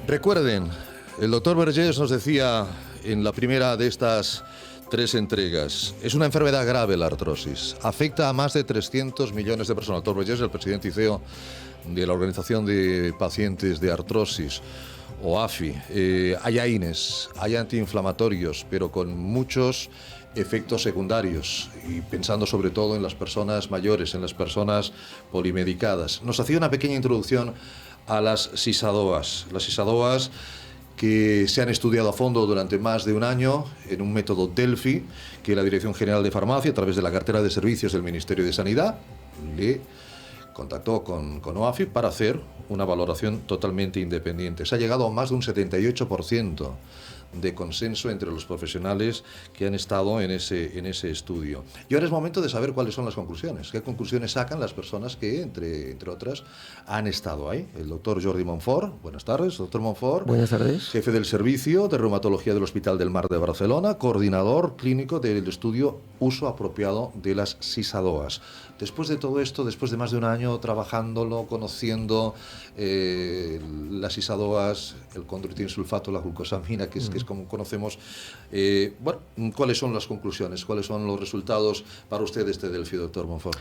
Recuerden, el doctor Vergés nos decía en la primera de estas 3 entregas, es una enfermedad grave la artrosis, afecta a más de 300 millones de personas. El doctor Vergés es el presidente y CEO de la Organización de Pacientes de Artrosis, o AFI. Hay AINES, hay antiinflamatorios, pero con muchos efectos secundarios, y pensando sobre todo en las personas mayores, en las personas polimedicadas. Nos hacía una pequeña introducción a las SISADOAS. Las SISADOAS que se han estudiado a fondo durante más de un año en un método Delphi, que la Dirección General de Farmacia, a través de la cartera de servicios del Ministerio de Sanidad, le contactó con OAFI para hacer una valoración totalmente independiente. Se ha llegado a más de un 78% de consenso entre los profesionales que han estado en ese estudio. Y ahora es momento de saber cuáles son las conclusiones. ¿Qué conclusiones sacan las personas que, entre otras, han estado ahí? El doctor Jordi Montfort. Buenas tardes, doctor Montfort. Buenas tardes. Jefe del Servicio de Reumatología del Hospital del Mar de Barcelona, coordinador clínico del estudio Uso Apropiado de las SISADOAS. Después de todo esto, después de más de un año trabajándolo, conociendo las SISADOAS, el condroitinsulfato, la glucosamina, que es como conocemos, ¿cuáles son las conclusiones? ¿Cuáles son los resultados para usted Delphi, doctor Montfort?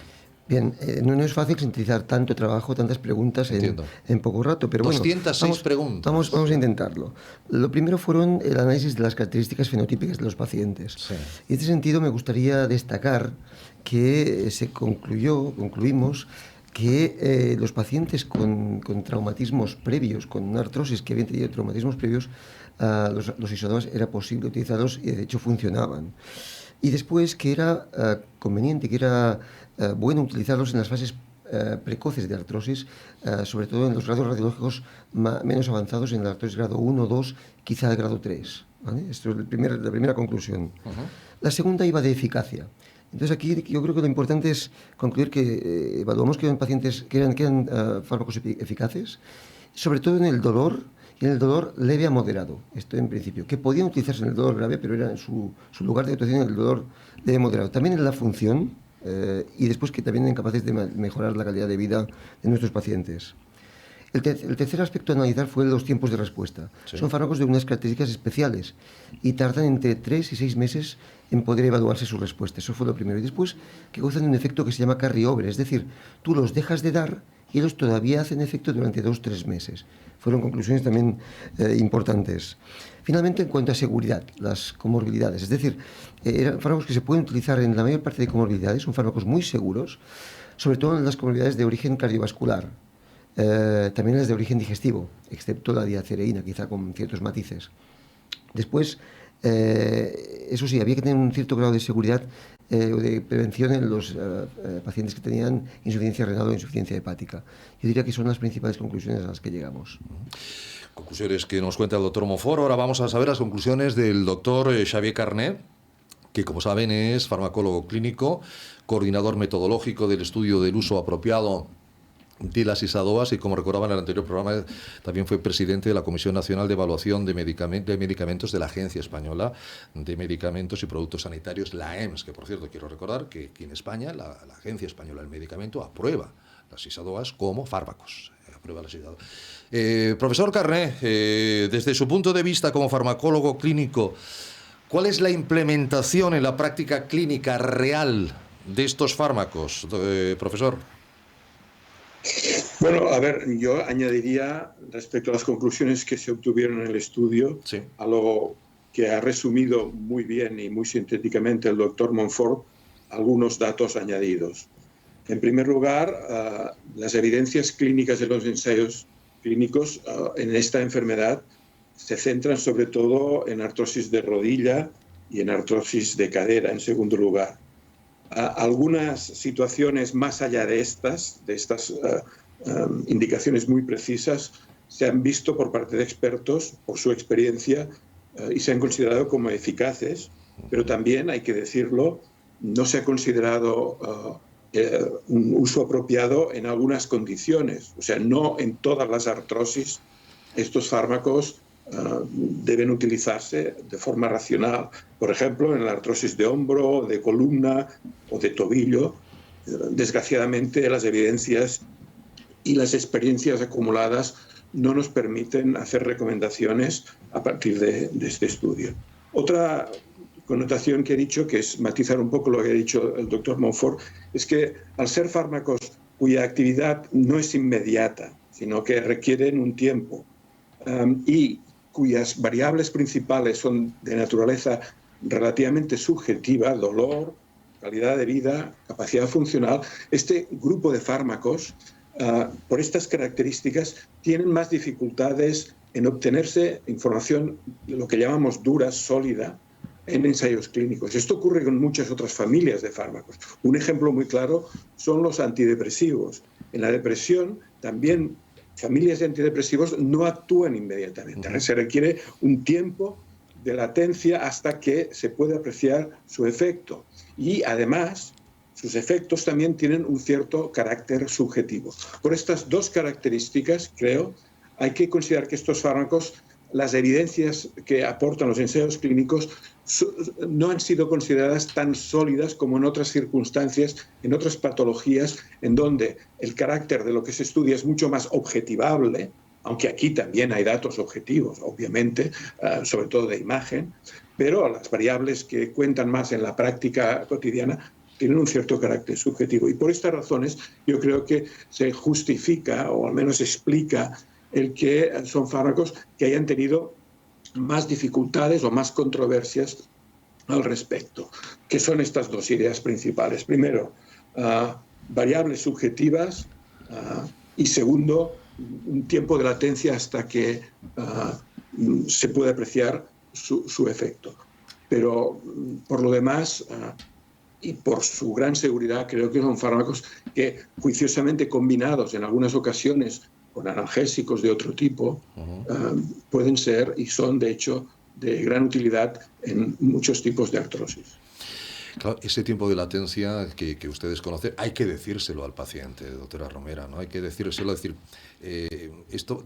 Bien, no es fácil sintetizar tanto trabajo, tantas preguntas en poco rato, pero 206 preguntas. Vamos a intentarlo. Lo primero fueron el análisis de las características fenotípicas de los pacientes. Sí. Y en este sentido me gustaría destacar que concluimos que los pacientes con traumatismos previos, con una artrosis que habían tenido traumatismos previos, los SISADOAS era posible utilizarlos y de hecho funcionaban. Y después que era conveniente, que era bueno utilizarlos en las fases precoces de artrosis, sobre todo en los grados radiológicos menos avanzados, en la artrosis grado 1, 2, quizá el grado 3. ¿Vale? Esto es la primera conclusión. La segunda iba de eficacia. Entonces aquí yo creo que lo importante es concluir que evaluamos que eran pacientes que eran fármacos eficaces, sobre todo en el dolor, y en el dolor leve a moderado, esto en principio, que podían utilizarse en el dolor grave, pero era su lugar de actuación en el dolor leve a moderado. También en la función, y después que también eran capaces de mejorar la calidad de vida de nuestros pacientes. El tercer aspecto a analizar fue los tiempos de respuesta. Sí. Son fármacos de unas características especiales y tardan entre 3 y 6 meses en poder evaluarse su respuesta. Eso fue lo primero. Y después que gozan de un efecto que se llama carry-over, es decir, tú los dejas de dar y ellos todavía hacen efecto durante 2 o 3 meses. Fueron conclusiones también importantes. Finalmente, en cuanto a seguridad, las comorbilidades, es decir, eran fármacos que se pueden utilizar en la mayor parte de comorbilidades, son fármacos muy seguros, sobre todo en las comorbilidades de origen cardiovascular. También las de origen digestivo, excepto la diacereína, quizá con ciertos matices. Después, eso sí, había que tener un cierto grado de seguridad o de prevención en los pacientes que tenían insuficiencia renal o insuficiencia hepática. Yo diría que son las principales conclusiones a las que llegamos. Conclusiones que nos cuenta el doctor Montfort. Ahora vamos a saber las conclusiones del doctor Xavier Carné, que como saben es farmacólogo clínico, coordinador metodológico del estudio del uso apropiado de las SISADOAS y, como recordaban en el anterior programa, también fue presidente de la Comisión Nacional de Evaluación de Medicamentos de la Agencia Española de Medicamentos y Productos Sanitarios, la EMS, que por cierto quiero recordar que aquí en España la Agencia Española del Medicamento aprueba las SISADOAS como fármacos. Aprueba las SISADOAS. Profesor Carné, desde su punto de vista como farmacólogo clínico, ¿cuál es la implementación en la práctica clínica real de estos fármacos, profesor? Bueno, a ver, yo añadiría respecto a las conclusiones que se obtuvieron en el estudio, sí, a lo que ha resumido muy bien y muy sintéticamente el doctor Montfort, algunos datos añadidos. En primer lugar, las evidencias clínicas de los ensayos clínicos en esta enfermedad se centran sobre todo en artrosis de rodilla y en artrosis de cadera, en segundo lugar. Algunas situaciones más allá de estas indicaciones muy precisas se han visto por parte de expertos, por su experiencia, y se han considerado como eficaces, pero también, hay que decirlo, no se ha considerado un uso apropiado en algunas condiciones. O sea, no en todas las artrosis estos fármacos deben utilizarse de forma racional. Por ejemplo, en la artrosis de hombro, de columna o de tobillo, desgraciadamente las evidencias y las experiencias acumuladas no nos permiten hacer recomendaciones a partir de este estudio. Otra connotación que he dicho, que es matizar un poco lo que ha dicho el doctor Monfort, es que al ser fármacos cuya actividad no es inmediata, sino que requieren un tiempo y cuyas variables principales son de naturaleza relativamente subjetiva, dolor, calidad de vida, capacidad funcional, este grupo de fármacos, por estas características, tienen más dificultades en obtenerse información, lo que llamamos dura, sólida, en ensayos clínicos. Esto ocurre con muchas otras familias de fármacos. Un ejemplo muy claro son los antidepresivos. En la depresión también familias de antidepresivos no actúan inmediatamente. Se requiere un tiempo de latencia hasta que se puede apreciar su efecto. Y además, sus efectos también tienen un cierto carácter subjetivo. Por estas dos características, creo, hay que considerar que estos fármacos, las evidencias que aportan los ensayos clínicos, no han sido consideradas tan sólidas como en otras circunstancias, en otras patologías, en donde el carácter de lo que se estudia es mucho más objetivable, aunque aquí también hay datos objetivos, obviamente, sobre todo de imagen, pero las variables que cuentan más en la práctica cotidiana tienen un cierto carácter subjetivo. Y por estas razones yo creo que se justifica, o al menos explica, el que son fármacos que hayan tenido más dificultades o más controversias al respecto. ¿Qué son estas dos ideas principales? Primero, variables subjetivas y segundo, un tiempo de latencia hasta que se puede apreciar su efecto. Pero por lo demás, y por su gran seguridad, creo que son fármacos que, juiciosamente combinados en algunas ocasiones con analgésicos de otro tipo, pueden ser y son, de hecho, de gran utilidad en muchos tipos de artrosis. Claro, ese tiempo de latencia que ustedes conocen, hay que decírselo al paciente, doctora Romera, ¿no? Hay que decírselo, decir,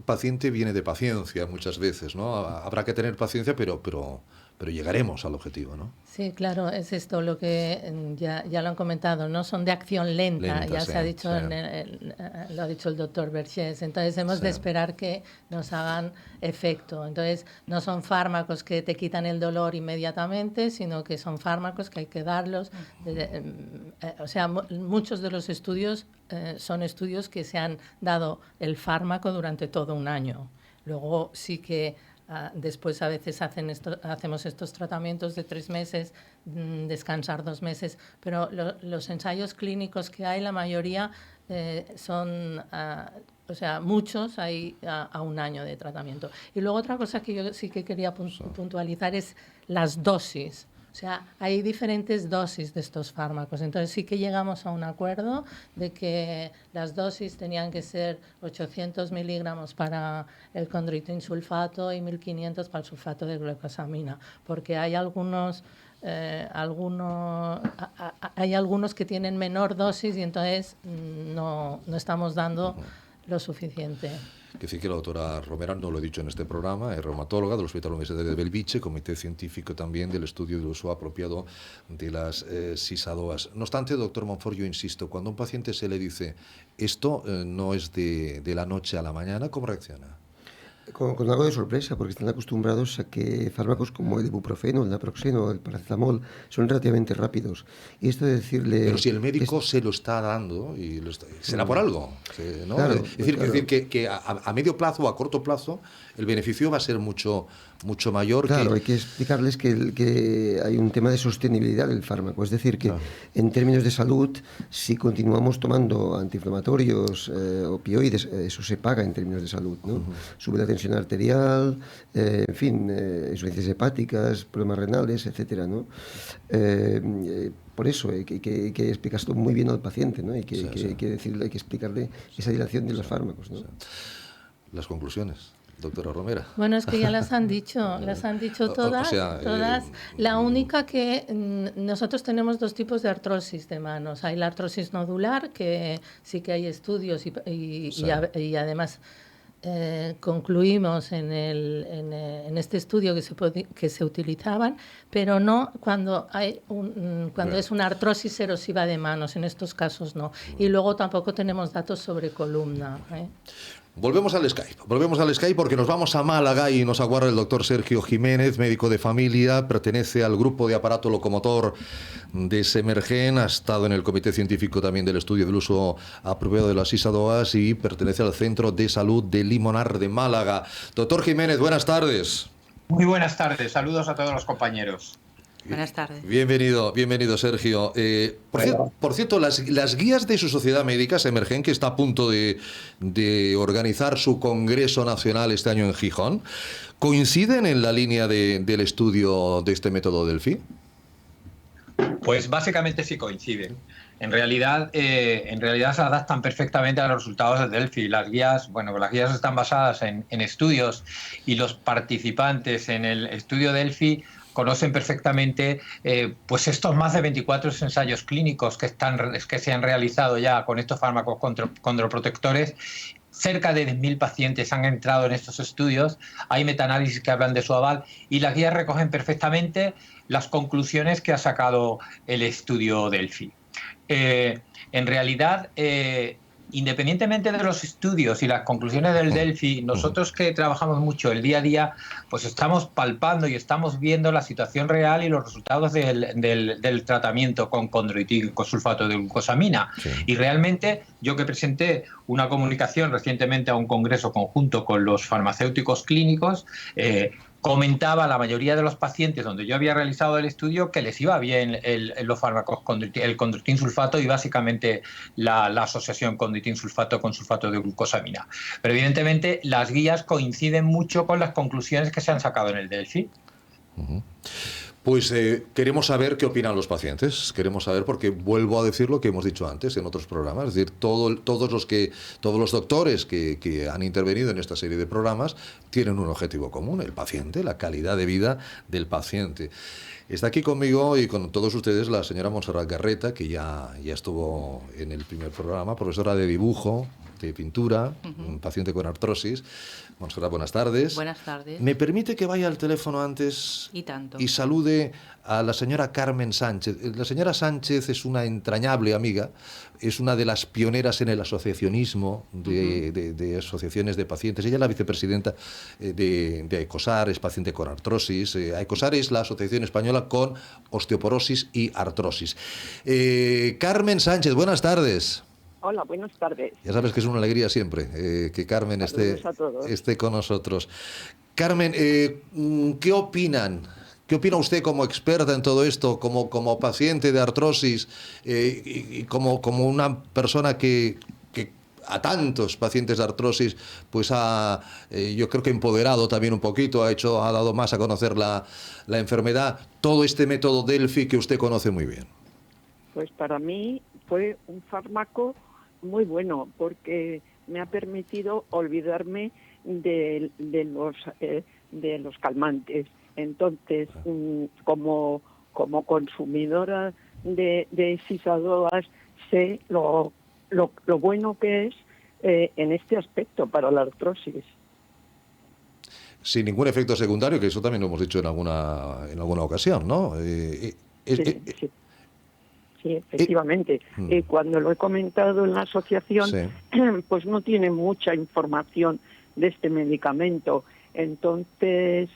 paciente viene de paciencia muchas veces, ¿no? Habrá que tener paciencia, pero llegaremos al objetivo, ¿no? Sí, claro, es esto lo que ya lo han comentado, ¿no? Son de acción lenta, ya se ha dicho, lo ha dicho el doctor Vergés. Entonces hemos de esperar que nos hagan efecto. Entonces no son fármacos que te quitan el dolor inmediatamente, sino que son fármacos que hay que darlos. O sea, muchos de los estudios son estudios que se han dado el fármaco durante todo un año. Luego sí que después a veces hacemos estos tratamientos de 3 meses, descansar 2 meses, pero los ensayos clínicos que hay, la mayoría son, o sea, muchos hay a 1 año de tratamiento. Y luego otra cosa que yo sí que quería puntualizar es las dosis. O sea, hay diferentes dosis de estos fármacos. Entonces sí que llegamos a un acuerdo de que las dosis tenían que ser 800 miligramos para el condroitin sulfato y 1500 para el sulfato de glucosamina, porque hay algunos que tienen menor dosis y entonces no estamos dando lo suficiente. Que decir que la doctora Romera, no lo he dicho en este programa, es reumatóloga del Hospital Universitario de Belviche, comité científico también del estudio del uso apropiado de las SISADOAs. No obstante, doctor Monfort, yo insisto, cuando a un paciente se le dice esto no es de la noche a la mañana, ¿cómo reacciona? Con algo de sorpresa, porque están acostumbrados a que fármacos como el ibuprofeno, el naproxeno, el paracetamol son relativamente rápidos. Y esto de decirle... Pero si el médico se lo está dando, será por algo, ¿no? Claro, es decir, que a medio plazo o a corto plazo el beneficio va a ser mucho mayor. Claro, hay que explicarles que hay un tema de sostenibilidad del fármaco. Es decir, que en términos de salud, si continuamos tomando antiinflamatorios, opioides, eso se paga en términos de salud, ¿no? Sube la tensión arterial, en fin, insuficiencias hepáticas, problemas renales, etcétera, ¿no? Por eso hay que explicarlo muy bien al paciente, ¿no? Hay que decirle, hay que explicarle esa dilación de los fármacos, ¿no? Las conclusiones, doctora Romera. Bueno, es que ya las han dicho todas. O sea, todas. La única que nosotros tenemos 2 tipos de artrosis de manos. Hay la artrosis nodular, que sí que hay estudios y además concluimos en este estudio que se utilizaban, pero no cuando es una artrosis erosiva de manos, en estos casos no. Y luego tampoco tenemos datos sobre columna. Volvemos al Skype porque nos vamos a Málaga y nos aguarda el doctor Sergio Jiménez, médico de familia, pertenece al grupo de aparato locomotor de Semergen, ha estado en el comité científico también del estudio del uso apropiado de las SISADOAS y pertenece al Centro de Salud de Limonar de Málaga. Doctor Jiménez, buenas tardes. Muy buenas tardes, saludos a todos los compañeros. Buenas tardes. Bienvenido Sergio. Por cierto, las guías de su sociedad médica, Semergen, que está a punto de organizar su Congreso Nacional este año en Gijón, ¿coinciden en la línea del estudio de este método Delphi? Pues básicamente sí coinciden. En realidad se adaptan perfectamente a los resultados de Delphi. Las guías están basadas en estudios y los participantes en el estudio Delphi conocen perfectamente pues estos más de 24 ensayos clínicos que se han realizado ya con estos fármacos condroprotectores. Cerca de 10.000 pacientes han entrado en estos estudios, hay metaanálisis que hablan de su aval y las guías recogen perfectamente las conclusiones que ha sacado el estudio Delphi. En realidad, independientemente de los estudios y las conclusiones del Delphi, nosotros que trabajamos mucho el día a día, pues estamos palpando y estamos viendo la situación real y los resultados del tratamiento con condroitin con sulfato de glucosamina. Sí. Y realmente yo que presenté una comunicación recientemente a un congreso conjunto con los farmacéuticos clínicos, comentaba a la mayoría de los pacientes donde yo había realizado el estudio que les iba bien los fármacos, el condroitin sulfato y básicamente la asociación condroitin sulfato con sulfato de glucosamina. Pero evidentemente las guías coinciden mucho con las conclusiones que se han sacado en el Delphi. Pues queremos saber qué opinan los pacientes, queremos saber porque vuelvo a decir lo que hemos dicho antes en otros programas, es decir, todos los doctores que han intervenido en esta serie de programas tienen un objetivo común, el paciente, la calidad de vida del paciente. Está aquí conmigo y con todos ustedes la señora Montserrat Garreta, que ya estuvo en el primer programa, profesora de dibujo, de pintura, un paciente con artrosis. Montserrat, buenas tardes. Buenas tardes. ¿Me permite que vaya al teléfono antes y salude a la señora Carmen Sánchez? La señora Sánchez es una entrañable amiga, es una de las pioneras en el asociacionismo de asociaciones de pacientes. Ella es la vicepresidenta de AECOSAR, es paciente con artrosis. AECOSAR es la Asociación Española con Osteoporosis y Artrosis. Carmen Sánchez, buenas tardes. Hola, buenas tardes. Ya sabes que es una alegría siempre que Carmen esté con nosotros. Carmen, ¿qué opinan? ¿Qué opina usted como experta en todo esto, como paciente de artrosis y como una persona que a tantos pacientes de artrosis pues yo creo que empoderado también un poquito, ha dado más a conocer la enfermedad, todo este método Delphi que usted conoce muy bien? Pues para mí fue un fármaco muy bueno porque me ha permitido olvidarme de los calmantes. Entonces, como consumidora de SISADOAS, sé lo bueno que es en este aspecto para la artrosis. Sin ningún efecto secundario, que eso también lo hemos dicho en alguna ocasión, ¿no? Sí. Sí, efectivamente. Cuando lo he comentado en la asociación, pues no tiene mucha información de este medicamento. Entonces,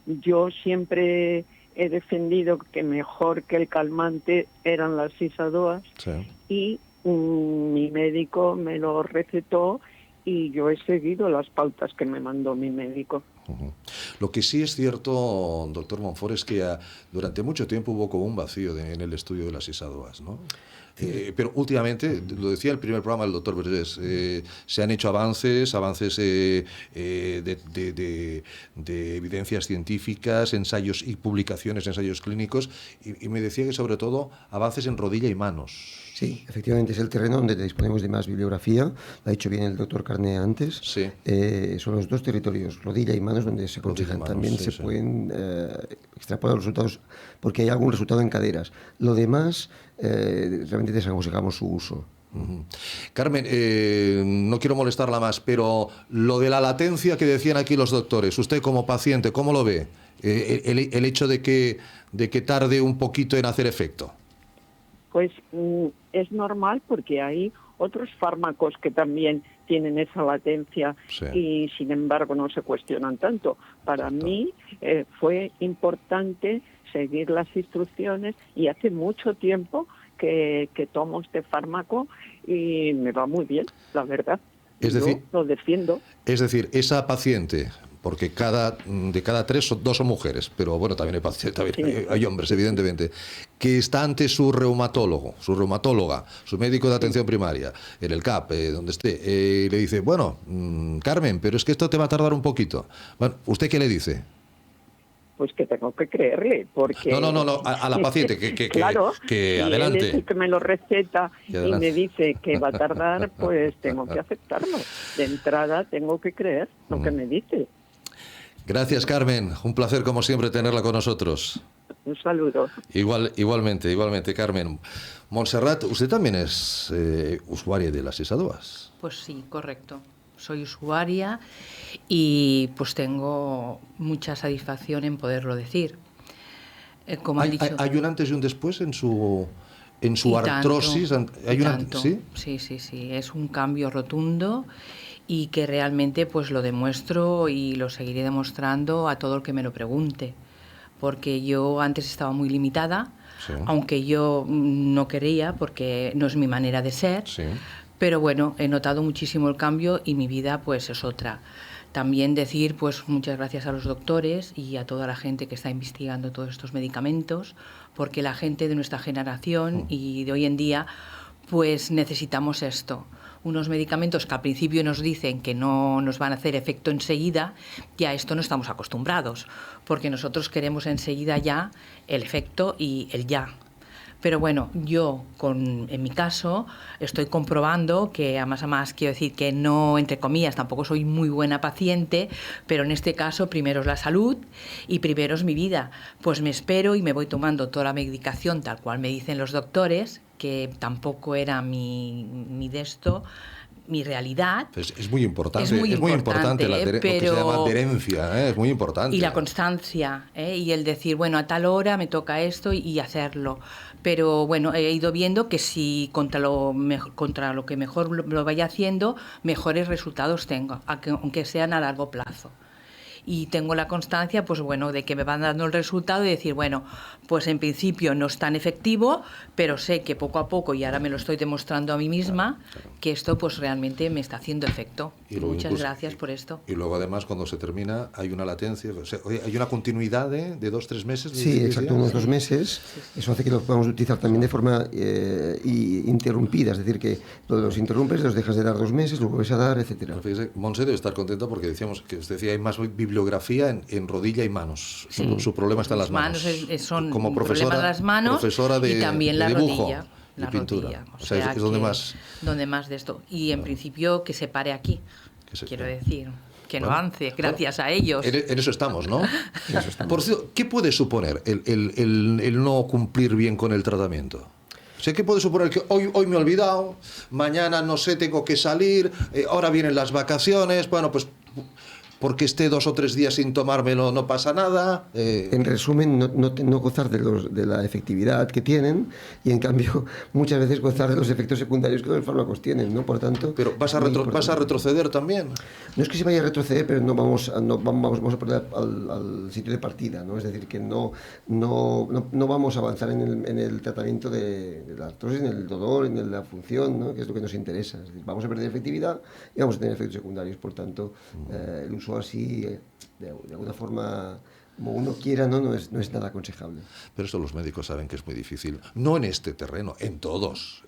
yo siempre he defendido que mejor que el calmante eran las SISADOAS y mi médico me lo recetó y yo he seguido las pautas que me mandó mi médico. Lo que sí es cierto, doctor Monfort, es que durante mucho tiempo hubo como un vacío en el estudio de las SISADOAS, ¿no? Pero últimamente, lo decía el primer programa del doctor Vergés, se han hecho avances de evidencias científicas, ensayos y publicaciones, ensayos clínicos, y me decía que sobre todo avances en rodilla y manos. Sí, efectivamente es el terreno donde disponemos de más bibliografía, lo ha dicho bien el doctor Carné antes. Sí. Son los dos territorios, rodilla y manos, donde se aconsejan. También se pueden extrapolar los resultados, porque hay algún resultado en caderas. Lo demás, realmente desaconsejamos su uso. Carmen, no quiero molestarla más, pero lo de la latencia que decían aquí los doctores, usted como paciente, ¿cómo lo ve? El hecho de que tarde un poquito en hacer efecto. Pues es normal porque hay otros fármacos que también tienen esa latencia y sin embargo no se cuestionan tanto. Para mí fue importante seguir las instrucciones y hace mucho tiempo que tomo este fármaco y me va muy bien, la verdad. Es decir, yo lo defiendo. Es decir, esa paciente, porque de cada 3, 2 son mujeres, pero bueno, también hay pacientes, también hay hombres, evidentemente, que está ante su reumatólogo, su reumatóloga, su médico de atención primaria, en el CAP, donde esté, le dice, bueno, Carmen, pero es que esto te va a tardar un poquito. Bueno, ¿usted qué le dice? Pues que tengo que creerle, porque... No, a la paciente, claro, que si adelante. él es el que me lo receta y me dice que va a tardar, pues tengo que aceptarlo. De entrada tengo que creer lo que me dice. Gracias, Carmen. Un placer, como siempre, tenerla con nosotros. Un saludo. Igualmente, Carmen. Montserrat, ¿usted también es usuaria de las ISADOAS? Pues sí, correcto. Soy usuaria y pues tengo mucha satisfacción en poderlo decir. Como han dicho, ¿Hay un antes y un después en su artrosis? ¿Sí? Sí. Es un cambio rotundo y que realmente pues lo demuestro y lo seguiré demostrando a todo el que me lo pregunte. Porque yo antes estaba muy limitada, aunque yo no quería, porque no es mi manera de ser. Sí. Pero bueno, he notado muchísimo el cambio y mi vida pues es otra. También decir pues muchas gracias a los doctores y a toda la gente que está investigando todos estos medicamentos, porque la gente de nuestra generación y de hoy en día pues necesitamos esto. Unos medicamentos que al principio nos dicen que no nos van a hacer efecto enseguida, y a esto no estamos acostumbrados, porque nosotros queremos enseguida ya el efecto y el ya. Pero bueno, yo en mi caso estoy comprobando que a más quiero decir que no, entre comillas, tampoco soy muy buena paciente, pero en este caso primero es la salud y primero es mi vida. Pues me espero y me voy tomando toda la medicación tal cual me dicen los doctores, que tampoco era mi realidad. Pues es muy importante, lo que se llama adherencia, es muy importante. Y la constancia, y el decir, bueno, a tal hora me toca esto y hacerlo. Pero bueno, he ido viendo que si contra lo que mejor lo vaya haciendo, mejores resultados tengo, aunque sean a largo plazo. Y tengo la constancia, pues bueno, de que me van dando el resultado y decir, bueno, pues en principio no es tan efectivo, pero sé que poco a poco, y ahora me lo estoy demostrando a mí misma, que esto pues realmente me está haciendo efecto. Y muchas gracias por esto. Y luego además cuando se termina hay una latencia, o sea, hay una continuidad de 2-3 meses. Sí, exacto, unos 2 meses. Eso hace que lo podamos utilizar también de forma interrumpida, es decir, que los interrumpes, los dejas de dar 2 meses, lo vuelves a dar, etcétera. Montse debe estar contenta porque decíamos que usted decía hay más bibliografía en rodilla y manos. Su problema está en las manos. Son como profesora, las manos profesora de, y también de la dibujo, rodilla. La pintura. rodilla. O sea, es donde más de esto. Y en principio que se pare aquí, quiero decir. Que no avance, gracias a ellos. En eso estamos, ¿no? Por cierto, ¿qué puede suponer el no cumplir bien con el tratamiento? O sea, ¿qué puede suponer? Que hoy me he olvidado, mañana no sé, tengo que salir, ahora vienen las vacaciones, bueno, pues porque esté 2 o 3 días sin tomármelo no pasa nada. En resumen, no gozar de la efectividad que tienen y en cambio muchas veces gozar de los efectos secundarios que los fármacos tienen, ¿no? Por tanto... Pero vas a retroceder también. No es que se vaya a retroceder, pero vamos a perder al sitio de partida, ¿no? Es decir, que no vamos a avanzar en el tratamiento de la artrosis, en el dolor, en la función, ¿no? Que es lo que nos interesa. Es decir, vamos a perder efectividad y vamos a tener efectos secundarios. Por tanto, el uso así, de alguna forma, como uno quiera, no es nada aconsejable. Pero eso los médicos saben que es muy difícil. No en este terreno, en todos.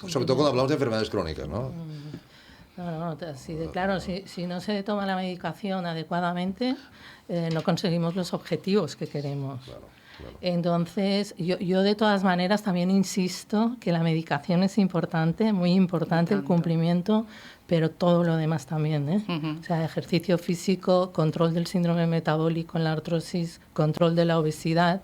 Sobre todo cuando hablamos de enfermedades crónicas, ¿no? Claro, si no se toma la medicación adecuadamente, no conseguimos los objetivos que queremos. Claro. Entonces, yo de todas maneras también insisto que la medicación es importante, muy importante el cumplimiento, pero todo lo demás también, ¿eh? O sea, ejercicio físico, control del síndrome metabólico en la artrosis, control de la obesidad.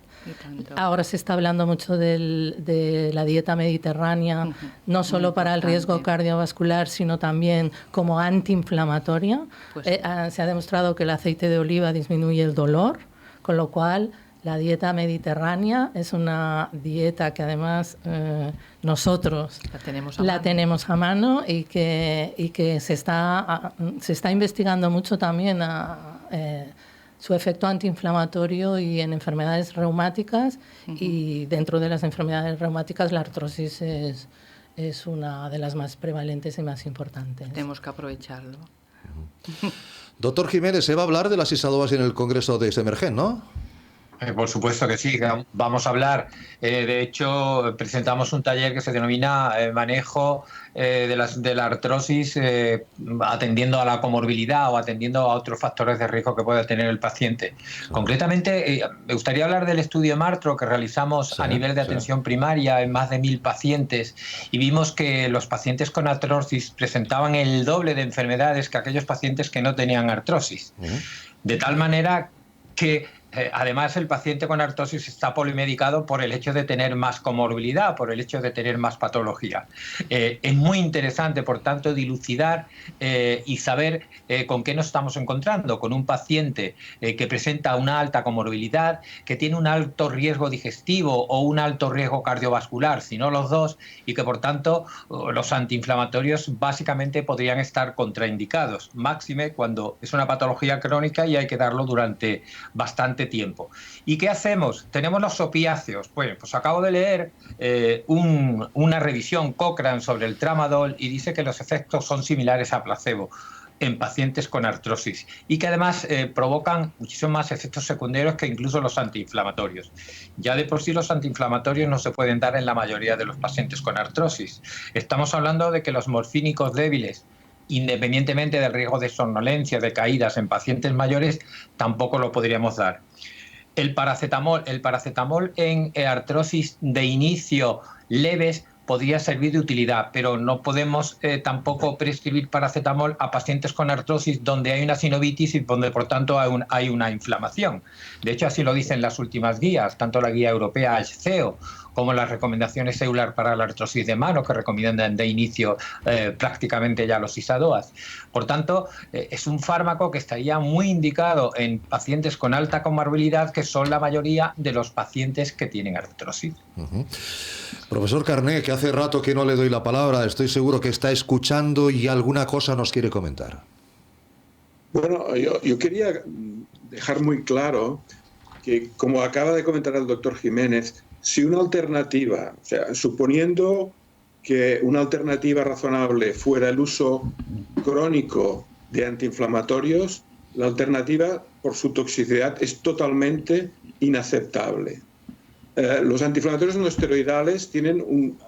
Ahora se está hablando mucho de la dieta mediterránea, no solo para el riesgo cardiovascular, sino también como antiinflamatoria. Pues se ha demostrado que el aceite de oliva disminuye el dolor, con lo cual la dieta mediterránea es una dieta que además nosotros la tenemos a mano y que se está investigando mucho también su efecto antiinflamatorio y en enfermedades reumáticas, y dentro de las enfermedades reumáticas la artrosis es una de las más prevalentes y más importantes. Tenemos que aprovecharlo. Doctor Jiménez, se va a hablar de las ISADOAS en el Congreso de Semergen, ¿no? Por supuesto que sí, vamos a hablar. De hecho, presentamos un taller que se denomina manejo de la artrosis atendiendo a la comorbilidad o atendiendo a otros factores de riesgo que pueda tener el paciente. Concretamente, me gustaría hablar del estudio MARTRO que realizamos a nivel de atención primaria en más de 1000 pacientes, y vimos que los pacientes con artrosis presentaban el doble de enfermedades que aquellos pacientes que no tenían artrosis. De tal manera que además el paciente con artrosis está polimedicado por el hecho de tener más comorbilidad, por el hecho de tener más patología. Es muy interesante, por tanto, dilucidar y saber con qué nos estamos encontrando, con un paciente que presenta una alta comorbilidad, que tiene un alto riesgo digestivo o un alto riesgo cardiovascular, si no los dos, y que por tanto los antiinflamatorios básicamente podrían estar contraindicados, máxime cuando es una patología crónica y hay que darlo durante bastante tiempo. ¿Y qué hacemos? Tenemos los opiáceos. Bueno, pues acabo de leer una revisión Cochrane sobre el tramadol y dice que los efectos son similares a placebo en pacientes con artrosis y que además provocan muchísimos más efectos secundarios que incluso los antiinflamatorios. Ya de por sí los antiinflamatorios no se pueden dar en la mayoría de los pacientes con artrosis. Estamos hablando de que los morfínicos débiles, independientemente del riesgo de somnolencia, de caídas en pacientes mayores, tampoco lo podríamos dar. El paracetamol en artrosis de inicio leves podría servir de utilidad, pero no podemos tampoco prescribir paracetamol a pacientes con artrosis donde hay una sinovitis y donde por tanto hay una inflamación. De hecho, así lo dicen las últimas guías, tanto la guía europea HCEO como las recomendaciones EULAR para la artrosis de mano, que recomiendan de inicio prácticamente ya los ISADOAS. Por tanto, es un fármaco que estaría muy indicado en pacientes con alta comorbilidad, que son la mayoría de los pacientes que tienen artrosis. Profesor Carné, que hace rato que no le doy la palabra, estoy seguro que está escuchando y alguna cosa nos quiere comentar. Bueno, yo quería dejar muy claro que, como acaba de comentar el doctor Jiménez, si una alternativa, o sea, suponiendo que una alternativa razonable fuera el uso crónico de antiinflamatorios, la alternativa por su toxicidad es totalmente inaceptable. Los antiinflamatorios no esteroidales tienen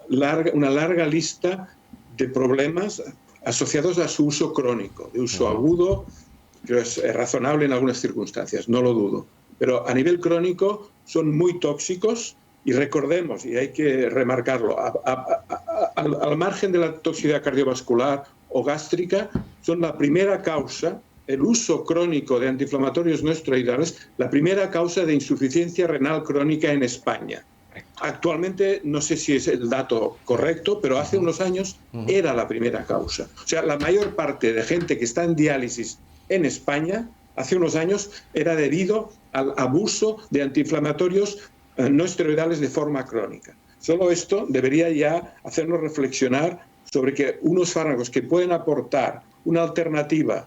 una larga lista de problemas asociados a su uso crónico, de uso agudo, que es razonable en algunas circunstancias, no lo dudo. Pero a nivel crónico son muy tóxicos. Y recordemos, y hay que remarcarlo, al margen de la toxicidad cardiovascular o gástrica, son la primera causa, el uso crónico de antiinflamatorios no esteroidales, la primera causa de insuficiencia renal crónica en España. Actualmente no sé si es el dato correcto, pero hace unos años era la primera causa. O sea, la mayor parte de gente que está en diálisis en España, hace unos años, era debido al abuso de antiinflamatorios no esteroidales de forma crónica. Solo esto debería ya hacernos reflexionar sobre que unos fármacos que pueden aportar una alternativa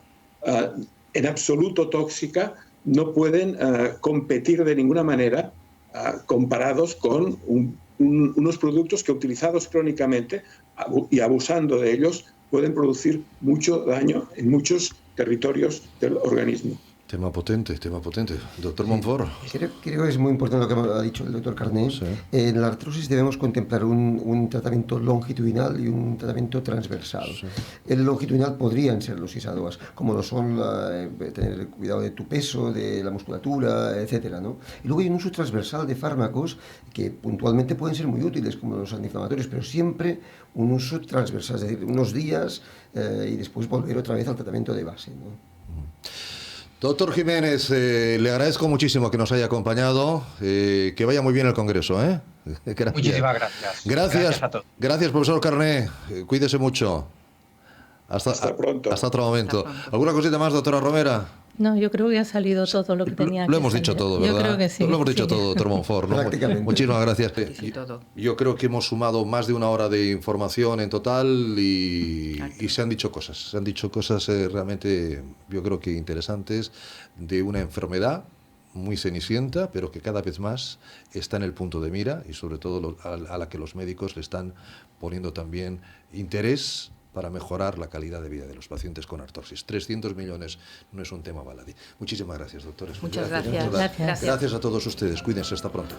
en absoluto tóxica no pueden competir de ninguna manera comparados con unos productos que, utilizados crónicamente y abusando de ellos, pueden producir mucho daño en muchos territorios del organismo. Tema potente. Doctor Monfort. Creo que es muy importante lo que ha dicho el doctor Carné. Sí. En la artrosis debemos contemplar un tratamiento longitudinal y un tratamiento transversal. Sí. El longitudinal podrían ser los ISADOAs, como lo son tener cuidado de tu peso, de la musculatura, etcétera, ¿no? Y luego hay un uso transversal de fármacos que puntualmente pueden ser muy útiles, como los antiinflamatorios, pero siempre un uso transversal, es decir, unos días y después volver otra vez al tratamiento de base, ¿no? Doctor Jiménez, le agradezco muchísimo que nos haya acompañado. Que vaya muy bien el Congreso. Gracias. Muchísimas gracias. Gracias a todos. Gracias, profesor Carné. Cuídese mucho. Hasta pronto. Hasta otro momento. ¿Alguna cosita más, doctora Romera? No, yo creo que ha salido todo lo que tenía que Lo hemos dicho todo, ¿verdad? Yo creo que sí. Lo hemos dicho todo, doctor Monfort, ¿no? Prácticamente. Muchísimas gracias. Sí, todo. Yo creo que hemos sumado más de una hora de información en total y se han dicho cosas. Se han dicho cosas realmente, yo creo que interesantes, de una enfermedad muy cenicienta, pero que cada vez más está en el punto de mira y sobre todo a la que los médicos le están poniendo también interés para mejorar la calidad de vida de los pacientes con artrosis. 300 millones no es un tema baladí. Muchísimas gracias, doctores. Muchas gracias. Gracias a todos ustedes. Cuídense. Hasta pronto.